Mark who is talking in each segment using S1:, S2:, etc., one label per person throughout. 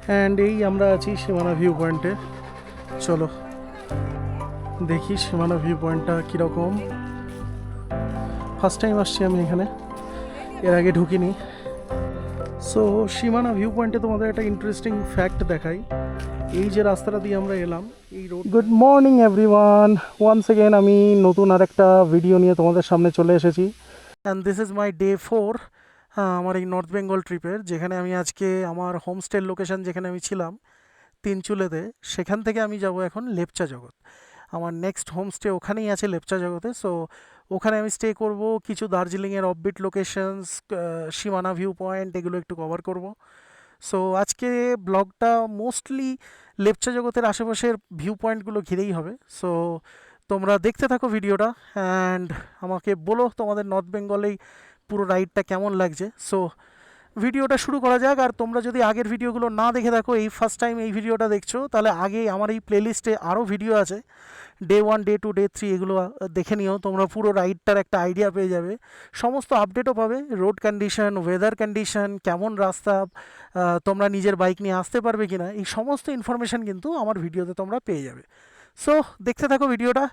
S1: And এই আমরা আছি সীমানা ভিউ পয়েন্টে। চলো দেখি সীমানা ভিউ পয়েন্টটা কীরকম। ফার্স্ট টাইম আসছি আমি এখানে, এর আগে ঢুকিনি। সো সীমানা ভিউ পয়েন্টে তোমাদের একটা ইন্টারেস্টিং ফ্যাক্ট দেখাই। এই যে রাস্তাটা দিয়ে আমরা এলাম, এই road. Good morning everyone, once again আমি নতুন আরেকটা ভিডিও নিয়ে তোমাদের সামনে চলে এসেছি। And this is my day 4 আমার এই নর্থ বেঙ্গল ট্রিপের, যেখানে আমি আজকে আমার হোমস্টের লোকেশন যেখানে আমি ছিলাম তিনচুলেতে, সেখান থেকে আমি যাব এখন লেপচা জগৎ। আমার নেক্সট হোমস্টে ওখানেই আছে লেপচা জগতে। সো ওখানে আমি স্টে করব, কিছু দার্জিলিংয়ের অফবিট লোকেশনস, সীমানা ভিউ পয়েন্ট, এগুলো একটু কভার করব। সো আজকে ব্লগটা মোস্টলি লেপচা জগতের আশেপাশের ভিউ পয়েন্টগুলো ঘিরেই হবে। সো তোমরা দেখতে থাকো ভিডিওটা, অ্যান্ড আমাকে বলো তোমাদের নর্থ বেঙ্গলেই পুরো রাইডটা কেমন লাগছে। সো ভিডিওটা শুরু করা যাক। আর তোমরা যদি আগের ভিডিওগুলো না দেখে থাকো, এই ফার্স্ট টাইম এই ভিডিওটা দেখছো, তাহলে আগে আমার এই প্লেলিস্টে আরও ভিডিও আছে, ডে 1, ডে 2, ডে 3, এগুলো দেখে নিও। তোমরা পুরো রাইডটার একটা আইডিয়া পেয়ে যাবে, সমস্ত আপডেটও পাবে, রোড কন্ডিশন, ওয়েদার কন্ডিশন, কেমন রাস্তা, তোমরা নিজের বাইক নিয়ে আসতে পারবে কিনা, এই সমস্ত ইনফরমেশান কিন্তু আমার ভিডিওতে তোমরা পেয়ে যাবে। সো দেখতে থাকো ভিডিওটা।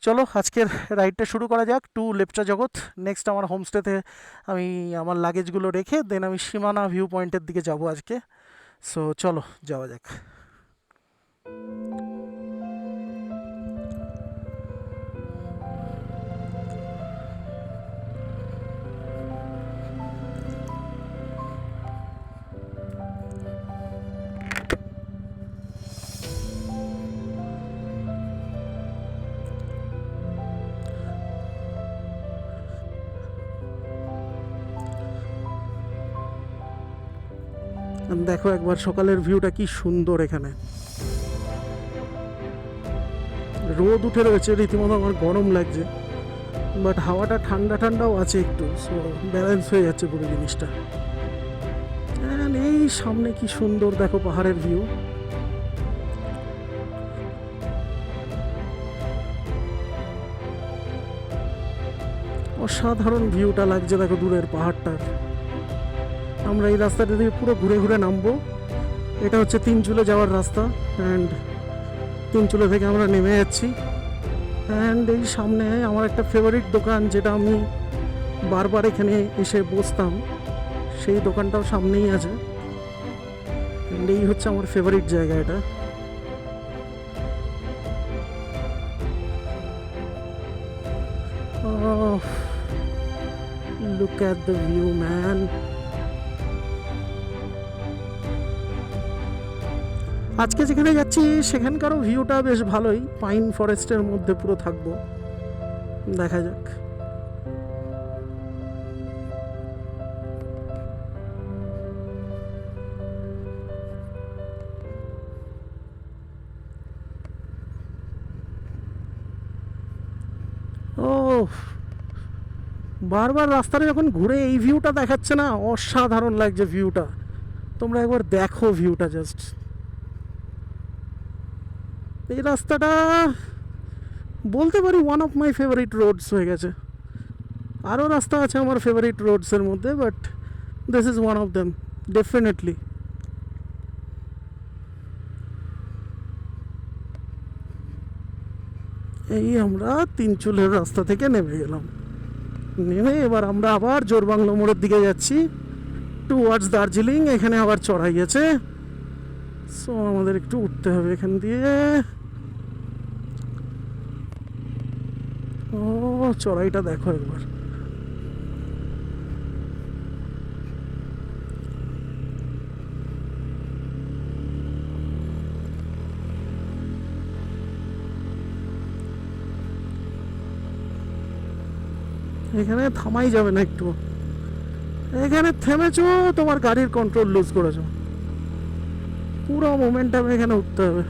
S1: চলো আজকের রাইডটা শুরু করা যাক টু লেপচা জগৎ। নেক্সট আমার হোমস্টেতে আমি আমার লাগেজগুলো রেখে দেন আমি সীমানা ভিউ পয়েন্টের দিকে যাব আজকে। সো চলো যাওয়া যাক। দেখো একবার সকালের ভিউটা কি সুন্দর। এখানে রোদ উঠে রয়েছে, রীতিমতো আমার গরম লাগছে, বাট হাওয়াটা ঠান্ডা ঠান্ডাও আছে একটু। সো ব্যালেন্স হয়ে যাচ্ছে পুরো জিনিসটা। এই সামনে কি সুন্দর দেখো পাহাড়ের ভিউ। অসাধারণ ভিউটা লাগছে দেখো দূরের পাহাড়টার। আমরা এই রাস্তাটা দিয়ে পুরো ঘুরে ঘুরে নামবো। এটা হচ্ছে তিনচুলে যাওয়ার রাস্তা, অ্যান্ড তিনচুলে থেকে আমরা নেমে যাচ্ছি। অ্যান্ড এই সামনে আমার একটা ফেভারিট দোকান, যেটা আমি বারবার এখানে এসে বসতাম, সেই দোকানটাও সামনেই আছে। অ্যান্ড এই হচ্ছে আমার ফেভারিট জায়গা এটা। Look at the view man. আজকে যেখানে যাচ্ছি সেখানকারও ভিউটা বেশ ভালোই, পাইন ফরেস্টের মধ্যে পুরো থাকবো, দেখা যাক। ও বারবার রাস্তাটা যখন ঘুরে এই ভিউটা দেখাচ্ছে না, অসাধারণ লাগছে ভিউটা। তোমরা একবার দেখো ভিউটা জাস্ট। এই রাস্তাটা বলতে পারি one of my favourite roads হয়ে গেছে। আরও রাস্তা আছে আমার ফেভারিট রোডসের মধ্যে, but this is one of them definitely. এই আমরা তিনচুলের রাস্তা থেকে নেমে গেলাম, নেমে এবার আমরা আবার জোরবাংলো মোড়ের দিকে যাচ্ছি টুয়ার্ডস দার্জিলিং। এখানে আবার চড়াই আছে, সো আমাদের একটু উঠতে হবে এখান দিয়ে। ও চড়াইটা দেখো একবার। এখানে থামাই যাবে না একটু, এখানে থেমেছো তোমার গাড়ির কন্ট্রোল লুজ করেছো, পুরো মোমেন্টামে এখানে উঠতে হবে।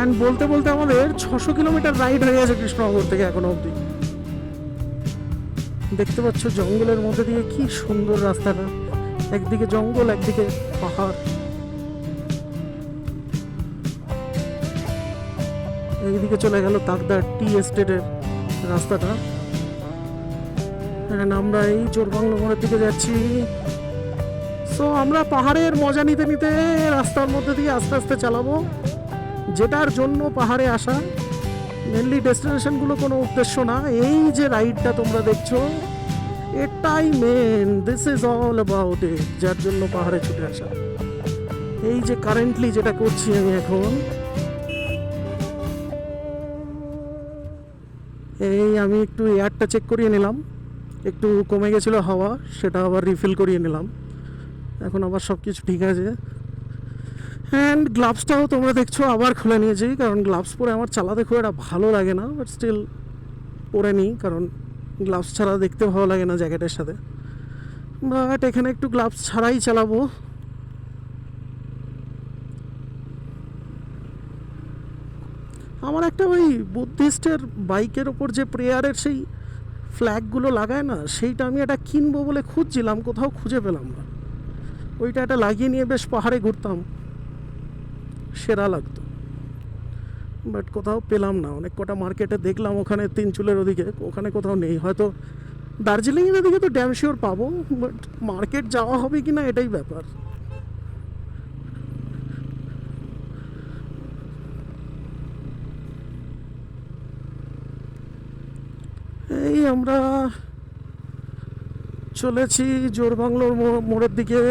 S1: অ্যান্ড বলতে বলতে আমাদের 600 কিলোমিটার রাইড হয়ে গেছে কৃষ্ণনগর থেকে এখনো অবধি। দেখতে পাচ্ছ জঙ্গলের মধ্যে দিয়ে কি সুন্দর রাস্তাটা, একদিকে জঙ্গল একদিকে পাহাড়। এইদিকে চলে গেল তাকদার টি এস্টেটের রাস্তাটা। আমরা এই জোরবাংলা মোড়ের দিকে যাচ্ছি। সো আমরা পাহাড়ের মজা নিতে নিতে রাস্তার মধ্যে দিয়ে আস্তে আস্তে চালাবো। যেটার জন্য পাহাড়ে আসা, মেনলি ডেস্টিনেশনগুলো কোনো উদ্দেশ্য না, এই যে রাইডটা তোমরা দেখছো এটাই main. This is all about it, যার জন্য পাহাড়ে ছুটে আসা। এই যে কারেন্টলি যেটা করছি আমি এখন, এই আমি একটু এয়ারটা চেক করিয়ে নিলাম, একটু কমে গেছিলো হাওয়া, সেটা আবার রিফিল করিয়ে নিলাম। এখন আবার সব কিছু ঠিক আছে। অ্যান্ড গ্লাভসটাও তোমরা দেখছো আবার খুলে নিয়েছি, কারণ গ্লাভস পরে আমার চালাতে খুব একটা ভালো লাগে না, বাট স্টিল পরে নিই, কারণ গ্লাভস ছাড়া দেখতে ভালো লাগে না জ্যাকেটের সাথে। বাট এখানে একটু গ্লাভস ছাড়াই চালাবো। আমার একটা ওই বুদ্ধিস্টের বাইকের ওপর যে প্রেয়ারের সেই ফ্ল্যাগগুলো লাগায় না, সেইটা আমি একটা কিনবো বলে খুঁজছিলাম, কোথাও খুঁজে পেলাম না। ওইটা একটা লাগিয়ে নিয়ে বেশ পাহাড়ে ঘুরতাম, সেরা লাগতো, বাট কোথাও পেলাম না। অনেক কটা মার্কেটে দেখলাম, ওখানে তিনচুলের ওদিকে, ওখানে কোথাও নেই। হয়তো দার্জিলিংয়ের ওদিকে তো ড্যাম শিওর পাবো, বাট মার্কেট যাওয়া হবে কি না এটাই ব্যাপার। এই আমরা চলেছি জোরবাংলোর মোড়ের দিকে।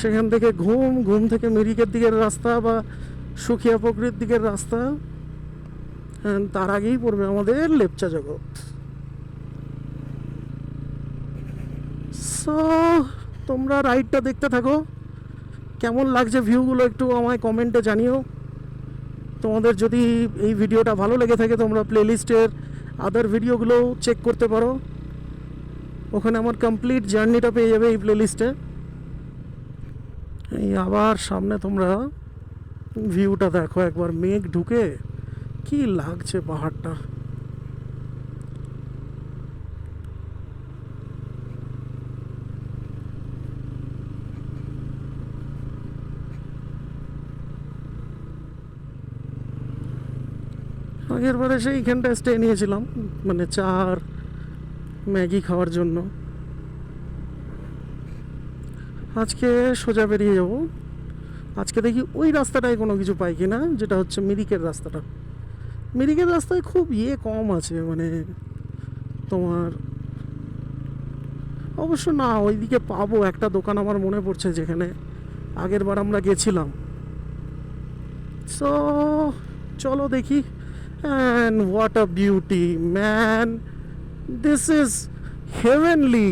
S1: সেখান থেকে ঘুম থেকে মিরিকের দিকের রাস্তা বা সুখিয়া পুকুরের দিকের রাস্তা, তার আগেই পড়বে আমাদের লেপচা জগৎ। সো তোমরা রাইডটা দেখতে থাকো, কেমন লাগছে ভিউগুলো একটু আমায় কমেন্টে জানিও। তোমাদের যদি এই ভিডিওটা ভালো লেগে থাকে, তোমরা প্লেলিস্টের আদার ভিডিওগুলো চেক করতে পারো, ওখানে আমার কমপ্লিট জার্নিটা পেয়ে যাবে এই প্লেলিস্টে। এই আবার সামনে তোমরা ভিউটা দেখো একবার, মেঘ ঢুকে কি লাগছে পাহাড়টা। আগের বারে সেইখানটায় স্টে নিয়েছিলাম, মানে চার ম্যাগি খাওয়ার জন্য। আজকে সোজা বেরিয়ে যাব। আজকে দেখি ওই রাস্তাটায় কোনো কিছু পাই কিনা, যেটা হচ্ছে মিরিকের রাস্তাটা। মিরিকের রাস্তায় খুব কম আছে, মানে তোমার অবশ্য না, ওইদিকে পাবো একটা দোকান আমার মনে পড়ছে, যেখানে আগের বার আমরা গেছিলাম। সো চলো দেখি। And what a beauty man, this is heavenly.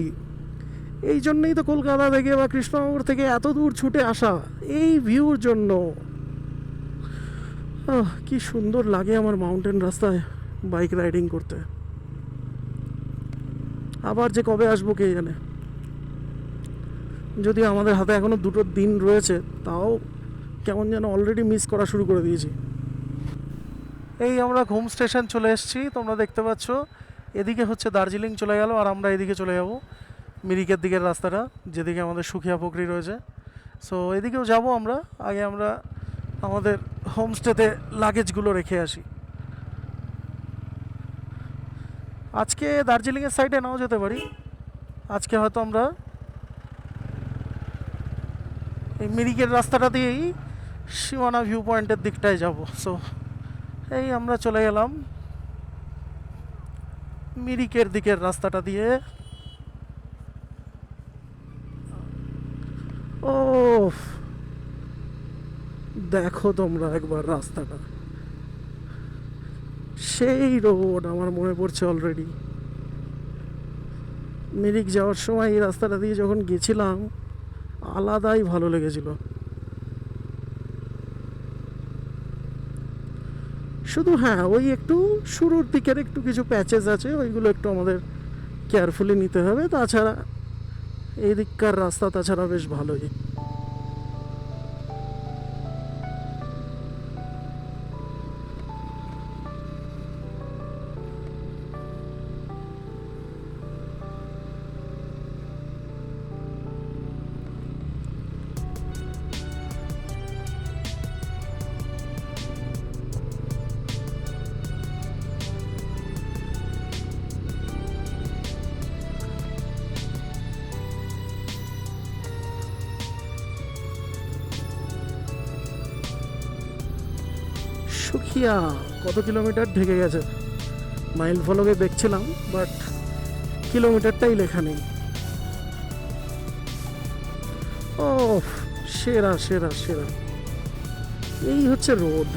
S1: এই জন্যই তো কলকাতা থেকে বা কৃষ্ণনগর থেকে এত দূর ছুটে আসা, এই ভিউর জন্য। কি সুন্দর লাগে আমার মাউন্টেন রাস্তায় বাইক রাইডিং করতে। আবার যে কবে আসবো কে জানে, যদি আমাদের হাতে এখনো 2 দিন রয়েছে, তাও কেমন যেন অলরেডি মিস করা শুরু করে দিয়েছি। এই আমরা ঘুম স্টেশন চলে এসেছি, তোমরা দেখতে পাচ্ছ। এদিকে হচ্ছে দার্জিলিং চলে গেল, আর আমরা এদিকে চলে যাব মিরিকের দিকের রাস্তাটা, যেদিকে আমাদের সুখিয়া পুকুরি রয়েছে। সো এদিকেও যাব আমরা। আগে আমরা আমাদের হোমস্টেতে লাগেজগুলো রেখে আসি। আজকে দার্জিলিংয়ের সাইডে নাও যেতে পারি, আজকে হয়তো আমরা এই মিরিকের রাস্তাটা দিয়েই সীমানা ভিউ পয়েন্টের দিকটায় যাব। সো এই আমরা চলে গেলাম মিরিকের দিকের রাস্তাটা দিয়ে। ও দেখো তোমরা একবার রাস্তাটা, সেই রোড আমার মনে পড়ছে অলরেডি। মিরিক যাওয়ার সময় এই রাস্তাটা দিয়ে যখন গেছিলাম, আলাদাই ভালো লেগেছিল। শুধু হ্যাঁ, ওই একটু শুরুর দিকের একটু কিছু প্যাচেস আছে, ওইগুলো একটু আমাদের কেয়ারফুলি নিতে হবে। তাছাড়া এই দিককার রাস্তা তাছাড়া বেশ ভালোই। হিয়া কত কিলোমিটার ঢেকে গেছে, মাইল ফলকে দেখছিলাম বাট কিলোমিটারটাই লেখা নেই। ও সেরা সেরা সেরা, এই হচ্ছে রোড।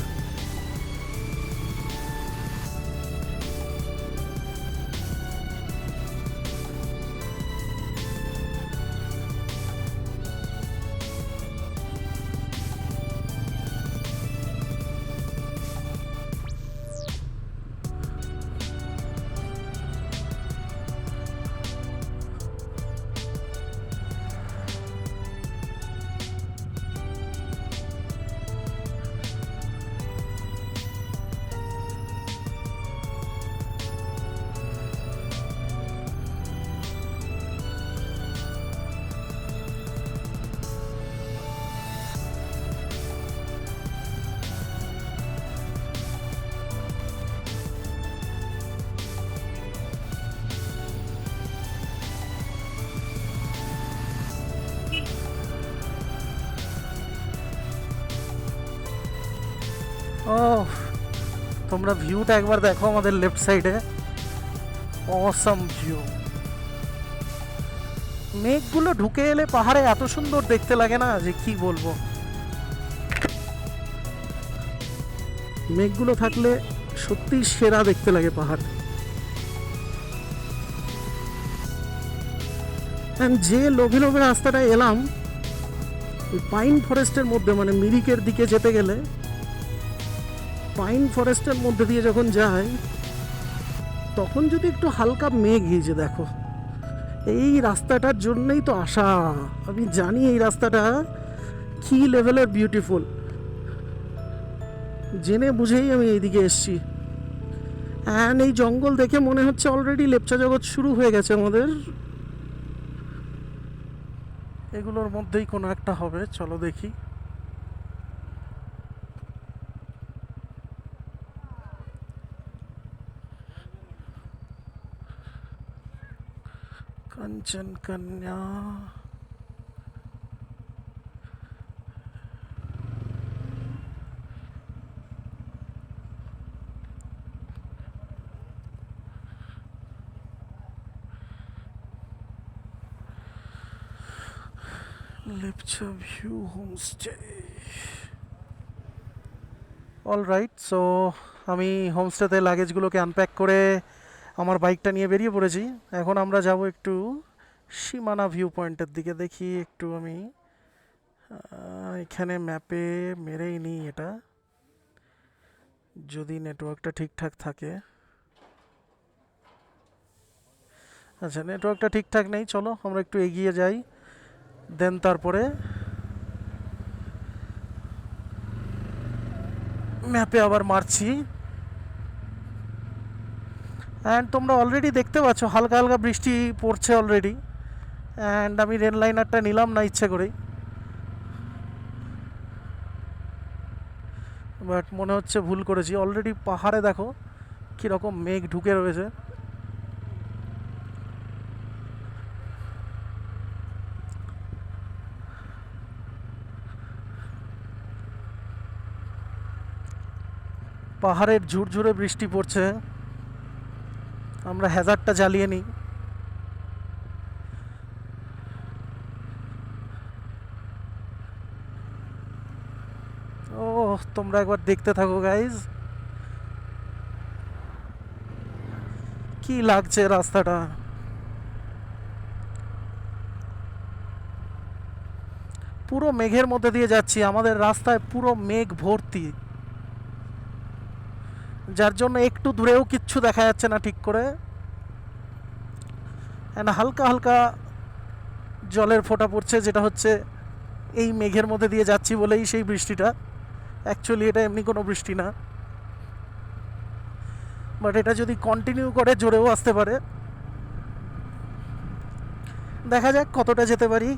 S1: ও তোমরা ভিউটা একবার দেখো আমাদের লেফট সাইডে, অসাম ভিউ। মেঘগুলো ঢুকে এলে পাহাড়ে এত সুন্দর দেখতে লাগে না যে কি বলবো। মেঘগুলো থাকলে সত্যি সেরা দেখতে লাগে পাহাড়। যে লোভে লোভে রাস্তাটা এলাম পাইন ফরেস্টের মধ্যে, মানে মিরিকের দিকে যেতে গেলে পাইন ফরেস্টের মধ্যে দিয়ে যখন যায় তখন যদি একটু হালকা মেঘ হিজে দেখো, এই রাস্তাটার জন্যই তো আসা। আমি জানি এই রাস্তাটা কি লেভেলের বিউটিফুল, জেনে বুঝেই আমি এইদিকে এসছি। অ্যান্ড এই জঙ্গল দেখে মনে হচ্ছে অলরেডি লেপচা জগৎ শুরু হয়ে গেছে আমাদের। এগুলোর মধ্যেই কোনো একটা হবে, চলো দেখি। কাঞ্চন কন্যা, Lepcha view homestay. All right, so আমি হোমস্টেতে লাগেজগুলোকে আনপ্যাক করে আমার বাইকটা নিয়ে বেরিয়ে পড়েছি। এখন আমরা যাব একটু সীমানা ভিউ পয়েন্টের দিকে। দেখি একটু আমি এখানে ম্যাপে মেরেই নিই এটা, যদি নেটওয়ার্কটা ঠিকঠাক থাকে। আচ্ছা, নেটওয়ার্কটা ঠিকঠাক নেই, চলো আমরা একটু এগিয়ে যাই, দেন তারপরে ম্যাপে আবার মারছি। অ্যান্ড তোমরা অলরেডি দেখতে পাচ্ছ হালকা হালকা বৃষ্টি পড়ছে অলরেডি। অ্যান্ড আমি রেল লাইনারটা নিলাম না ইচ্ছে করেই, বাট মনে হচ্ছে ভুল করেছি। অলরেডি পাহাড়ে দেখো কীরকম মেঘ ঢুকে রয়েছে। পাহাড়ের ঝুরঝুরে বৃষ্টি পড়ছে, আমরা হ্যাজারটা জ্বালিয়ে নিই। ও তোমরা একবার দেখতে থাকো গাইজ, কি লাগছে রাস্তাটা। পুরো মেঘের মধ্যে দিয়ে যাচ্ছি, আমাদের রাস্তায় পুরো মেঘ ভর্তি, যার জন্য একটু দূরেও কিচ্ছু দেখা যাচ্ছে না ঠিক করে। হালকা হালকা জলের ফোঁটা পড়ছে, যেটা হচ্ছে এই মেঘের মধ্যে দিয়ে যাচ্ছি বলেই সেই বৃষ্টিটা। অ্যাকচুয়ালি এটা এমনি কোনো বৃষ্টি না, বাট এটা যদি কন্টিনিউ করে জোরেও আসতে পারে। দেখা যাক কতটা যেতে পারি।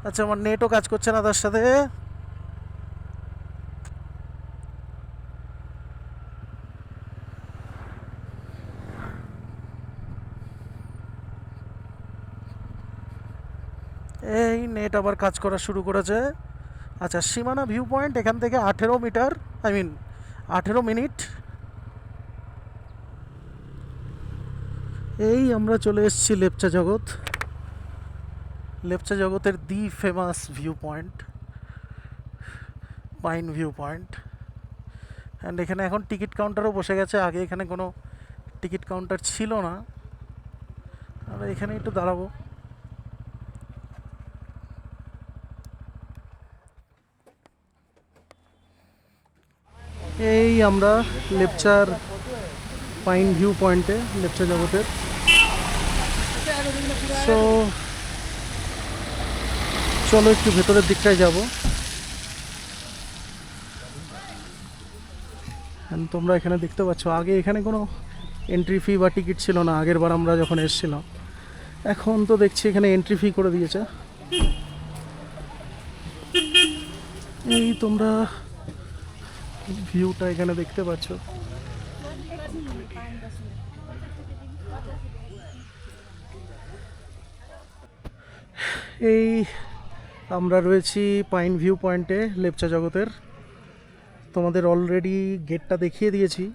S1: আচ্ছা, আমার নেটও কাজ করছে না তার সাথে। এই নেট আবার কাজ করা শুরু করেছে। আচ্ছা, সীমানা ভিউ পয়েন্ট এখান থেকে 18 মিটার আই মিন 18 মিনিট। এই আমরা চলে এসেছি লেপচা জগৎ। লেপচা জগতের the famous view point, pine view point. And এখানে এখন টিকিট কাউন্টারও বসে গেছে, আগে এখানে কোনো টিকিট কাউন্টার ছিল না। আমরা এখানে একটু দাঁড়াবো। এই আমরা লেপচার পাইন ভিউ পয়েন্টে, লেপচা জগতের। সো চলো একটু ভেতরের দিকটায় যাব। তোমরা এখানে দেখতে পাচ্ছ আগে এখানে কোনো এন্ট্রি ফি বা টিকিট ছিল না আগের বার আমরা যখন এসেছিলাম। এখন তো দেখছি এখানে এন্ট্রি ফি করে দিয়েছে। এই তোমরা ভিউটা এখানে দেখতে পাচ্ছ। এই আমরা রয়েছি পাইন ভিউ পয়েন্টে, লেপচা জগতের। তোমাদের অলরেডি গেটটা দেখিয়ে দিয়েছি।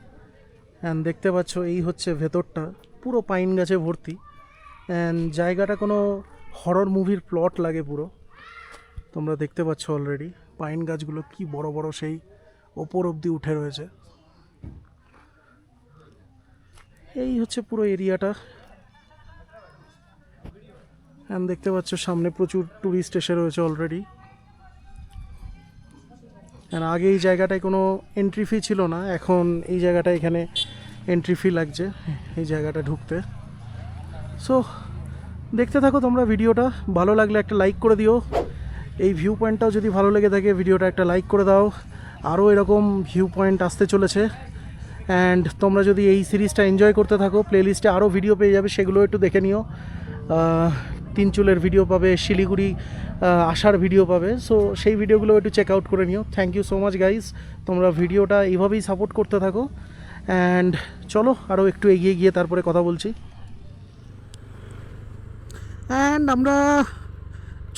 S1: অ্যান্ড দেখতে পাচ্ছ এই হচ্ছে ভেতরটা, পুরো পাইন গাছে ভর্তি। অ্যান্ড জায়গাটা কোনো হরর মুভির প্লট লাগে পুরো। তোমরা দেখতে পাচ্ছ অলরেডি পাইন গাছগুলো কি বড় বড়, সেই ওপর অবধি উঠে রয়েছে। এই হচ্ছে পুরো এরিয়াটা। অ্যান্ড দেখতে পাচ্ছ সামনে প্রচুর ট্যুরিস্ট এসে রয়েছে অলরেডি। অ্যান্ড আগে এই জায়গাটায় কোনো এন্ট্রি ফি ছিল না, এখন এই জায়গাটা এখানে এন্ট্রি ফি লাগছে এই জায়গাটা ঢুকতে। সো দেখতে থাকো তোমরা ভিডিওটা, ভালো লাগলে একটা লাইক করে দিও। এই ভিউ পয়েন্টটাও যদি ভালো লেগে থাকে ভিডিওটা একটা লাইক করে দাও। আরও এরকম ভিউ পয়েন্ট আসতে চলেছে। অ্যান্ড তোমরা যদি এই সিরিজটা এনজয় করতে থাকো, প্লেলিস্টে আরও ভিডিও পেয়ে যাবে, সেগুলো একটু দেখে নিও। তিনচুলের ভিডিও পাবে, শিলিগুড়ি আসার ভিডিও পাবে। সো সেই ভিডিওগুলো একটু চেক আউট করে নিও। Thank you so much guys, তোমরা ভিডিওটা এইভাবেই সাপোর্ট করতে থাকো। অ্যান্ড চলো আরও একটু এগিয়ে গিয়ে তারপরে কথা বলছি। অ্যান্ড আমরা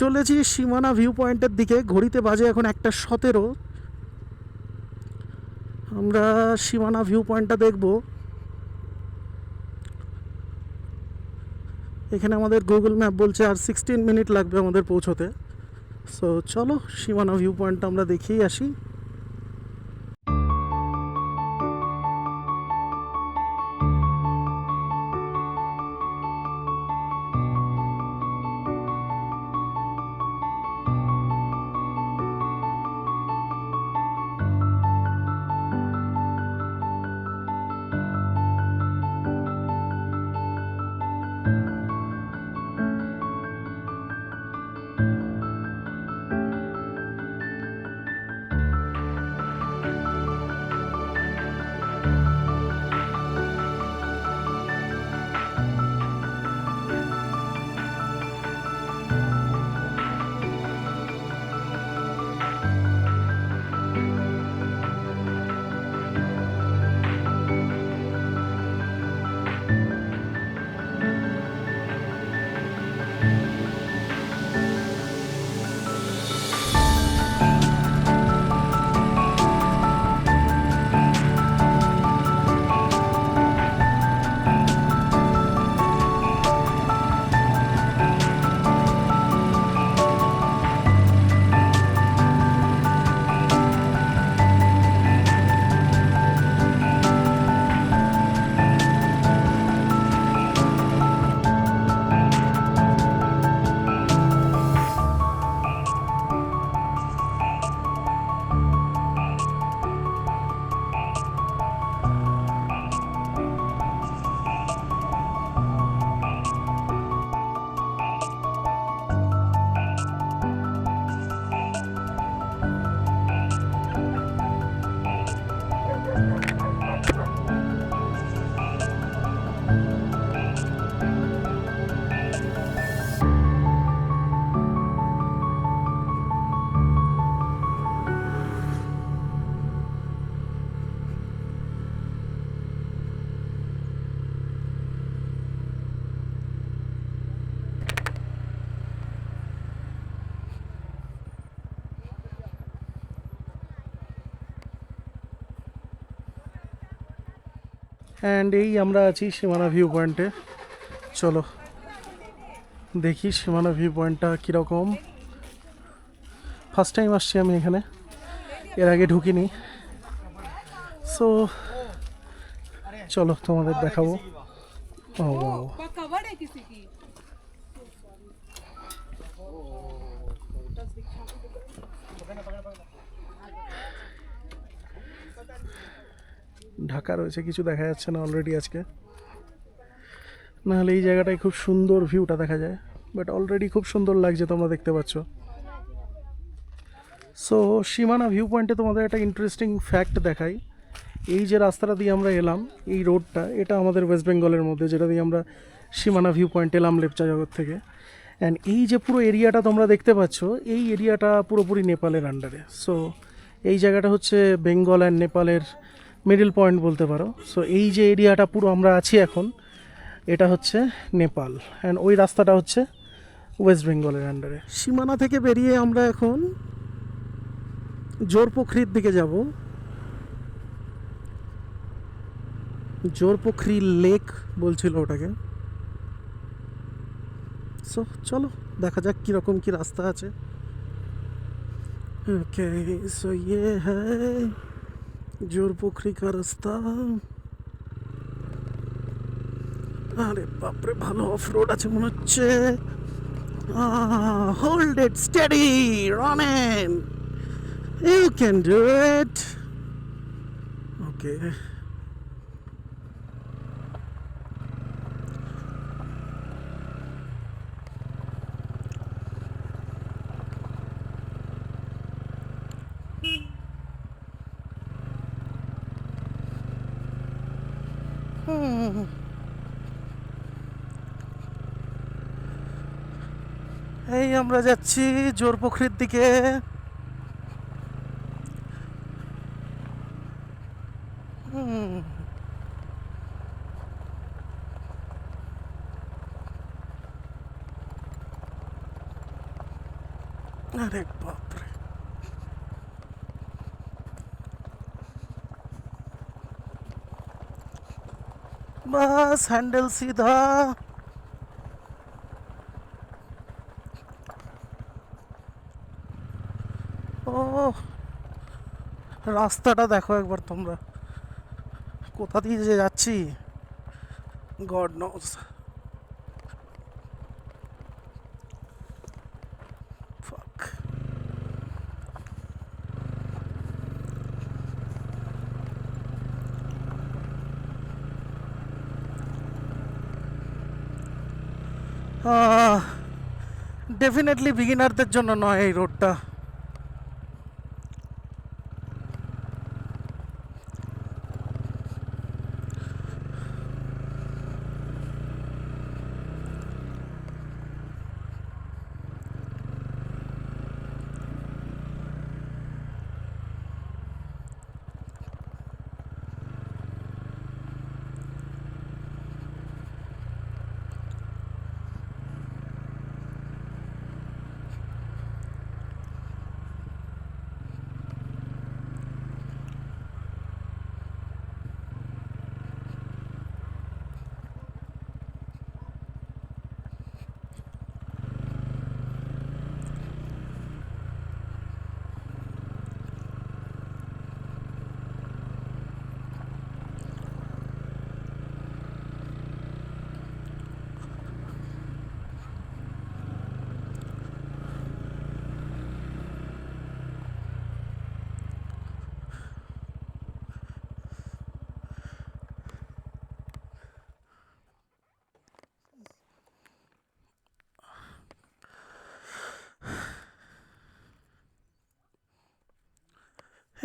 S1: চলেছি সীমানা ভিউ পয়েন্টের দিকে। ঘড়িতে বাজে এখন 1:17। আমরা সীমানা ভিউ পয়েন্টটা দেখব। এখানে আমাদের গুগল ম্যাপ বলছে আর 16 মিনিট লাগবে আমাদের পৌঁছতে। সো চলো সীমানা ভিউ পয়েন্টটা আমরা দেখেই আসি। অ্যান্ড এই আমরা আছি সীমানা ভিউ পয়েন্টে। চলো দেখি সীমানা ভিউ পয়েন্টটা কীরকম। ফার্স্ট টাইম আসছি আমি এখানে, এর আগে ঢুকিনি। সো চলো তোমাদের দেখাবো। ও বাও, ঢাকা রয়েছে, কিছু দেখা যাচ্ছে না অলরেডি আজকে, নাহলে এই জায়গাটায় খুব সুন্দর ভিউটা দেখা যায়। বাট অলরেডি খুব সুন্দর লাগছে, তোমরা দেখতে পাচ্ছ। সো সীমানা ভিউ পয়েন্টে তোমাদের একটা ইন্টারেস্টিং ফ্যাক্ট দেখাই। এই যে রাস্তাটা দিয়ে আমরা এলাম, এই রোডটা, এটা আমাদের ওয়েস্ট বেঙ্গলের মধ্যে, যেটা দিয়ে আমরা সীমানা ভিউ পয়েন্ট এলাম লেপচা জগৎ থেকে। অ্যান্ড এই যে পুরো এরিয়াটা তোমরা দেখতে পাচ্ছ, এই এরিয়াটা পুরোপুরি নেপালের আন্ডারে। সো এই জায়গাটা হচ্ছে বেঙ্গল অ্যান্ড নেপালের মিডল পয়েন্ট বলতে পারো। সো এই যে এরিয়াটা পুরো আমরা আছি এখন, এটা হচ্ছে নেপাল, অ্যান্ড ওই রাস্তাটা হচ্ছে ওয়েস্ট বেঙ্গলের আন্ডারে। সীমানা থেকে বেরিয়ে আমরা এখন জোরপোখরির দিকে যাব। জোরপোখরি লেক বলছিল ওটাকে। সো চলো দেখা যাক কীরকম কী রাস্তা আছে। ओके सो ये है জোরপোখরি का রাস্তা। আরে বাপরে, ভালো অফ রোড আছে মনে হচ্ছে। Hold it steady, run in, you can do it. Okay, এই আমরা যাচ্ছি জোরপোখরির দিকে। আরে বাপরে, বাস হ্যান্ডেল সিধা। ও রাস্তাটা দেখো একবার তোমরা, কোথা দিয়ে যে যাচ্ছি গড নোজ। ফাক, ডেফিনেটলি বিগিনারদের জন্য নয় এই রোডটা।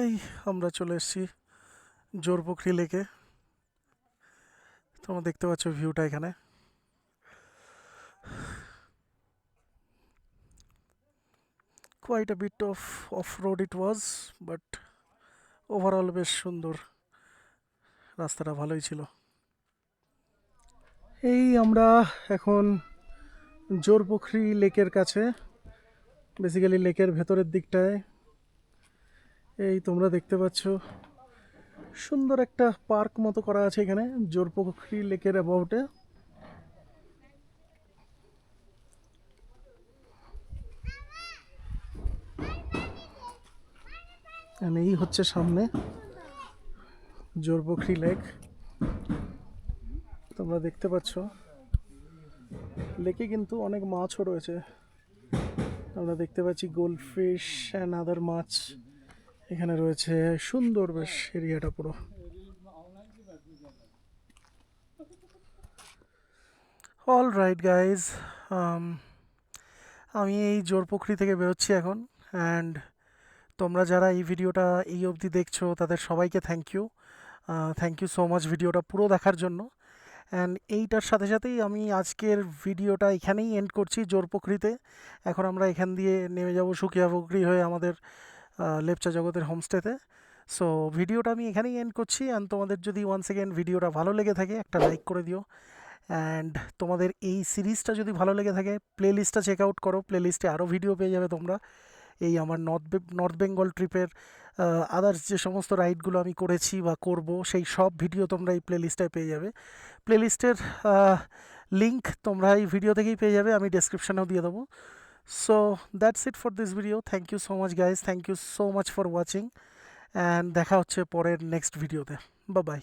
S1: এই আমরা চলে এসেছি জোরপোখরি লেকে। তোমরা দেখতে পাচ্ছ ভিউটা এখানে। Quite a bit of road it was, but overall বেশ সুন্দর, রাস্তাটা ভালোই ছিল। এই আমরা এখন জোরপোখরি লেকের কাছে, বেসিক্যালি লেকের ভেতরের দিকটায়। এই তোমরা দেখতে পাচ্ছ সুন্দর একটা পার্ক মতো করা আছে এখানে জোরপোখরি লেকের অ্যাবাউটে। এই হচ্ছে সামনে জোরপোখরি লেক, তোমরা দেখতে পাচ্ছ। লেকে কিন্তু অনেক মাছও রয়েছে, আমরা দেখতে পাচ্ছি গোল্ড ফিশ অ্যান্ড আদার মাছ এখানে রয়েছে। সুন্দর বেশ এরিয়াটা পুরো। অল রাইট গাইজ, আমি এই জোরপোখরি থেকে বেরোচ্ছি এখন। অ্যান্ড তোমরা যারা এই ভিডিওটা এই অবধি দেখছো তাদের সবাইকে থ্যাংক ইউ সো মাচ ভিডিওটা পুরো দেখার জন্য। অ্যান্ড এইটার সাথে সাথেই আমি আজকের ভিডিওটা এখানেই এন্ড করছি জোরপোখরিতে। এখন আমরা এখান দিয়ে নেমে যাব সুকিয়া পুকুরি হয়ে আমাদের লেপচা জগতের হোমস্টেতে। সো ভিডিওটা আমি এখানেই এন্ড করছি। অ্যান্ড তোমাদের যদি ওয়ান সেকেন্ড ভিডিওটা ভালো লেগে থাকে একটা লাইক করে দিও। অ্যান্ড তোমাদের এই সিরিজটা যদি ভালো লেগে থাকে প্লেলিস্টটা চেক আউট করো, প্লেলিস্টে আরও ভিডিও পেয়ে যাবে তোমরা। এই আমার নর্থ বেঙ্গল ট্রিপের আদার্স যে সমস্ত রাইডগুলো আমি করেছি বা করব সেই সব ভিডিও তোমরা এই প্লেলিস্টটায় পেয়ে যাবে। প্লেলিস্টের লিঙ্ক তোমরা এই ভিডিও থেকেই পেয়ে যাবে, আমি ডেসক্রিপশানেও দিয়ে দেবো। So that's it for this video. Thank you so much guys, thank you so much for watching. And দেখা হচ্ছে পরের নেক্সট ভিডিওতে। Bye by.